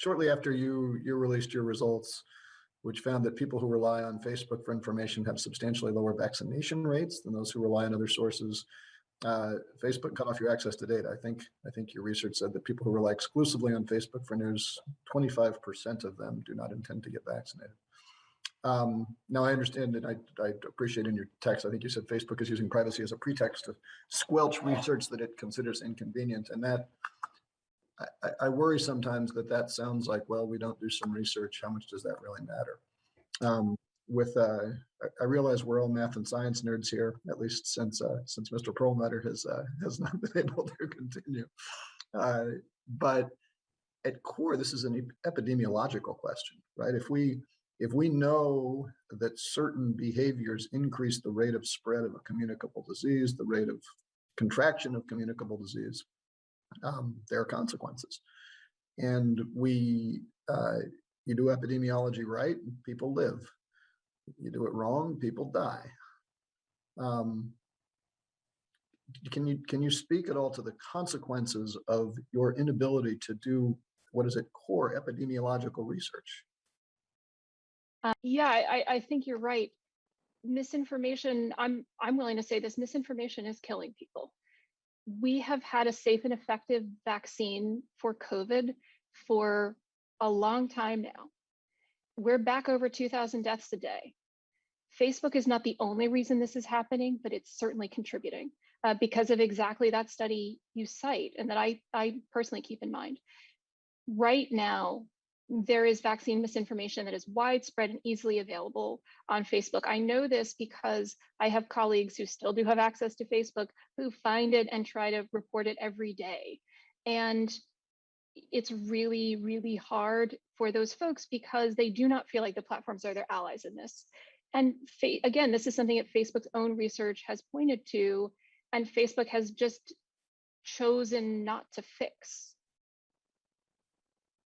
shortly after you released your results, which found that people who rely on Facebook for information have substantially lower vaccination rates than those who rely on other sources. Facebook cut off your access to data. I think your research said that people who rely exclusively on Facebook for news, 25% of them do not intend to get vaccinated. Now I understand, and I appreciate in your text, I think you said Facebook is using privacy as a pretext to squelch research that it considers inconvenient. And that, I worry sometimes that sounds like, well, we don't do some research. How much does that really matter? I realize we're all math and science nerds here, at least since Mr. Perlmutter has not been able to continue. But at core, this is an epidemiological question, right? If we know that certain behaviors increase the rate of spread of a communicable disease, the rate of contraction of communicable disease, there are consequences. And you do epidemiology right, people live. You do it wrong, people die. Can you speak at all to the consequences of your inability to do what is at core epidemiological research? Yeah, I think you're right. Misinformation, I'm willing to say this, misinformation is killing people. We have had a safe and effective vaccine for COVID for a long time now. We're back over 2,000 deaths a day. Facebook is not the only reason this is happening, but it's certainly contributing because of exactly that study you cite and that I personally keep in mind. Right now, there is vaccine misinformation that is widespread and easily available on Facebook. I know this because I have colleagues who still do have access to Facebook who find it and try to report it every day. And it's really, really hard for those folks because they do not feel like the platforms are their allies in this. And again, this is something that Facebook's own research has pointed to, and Facebook has just chosen not to fix.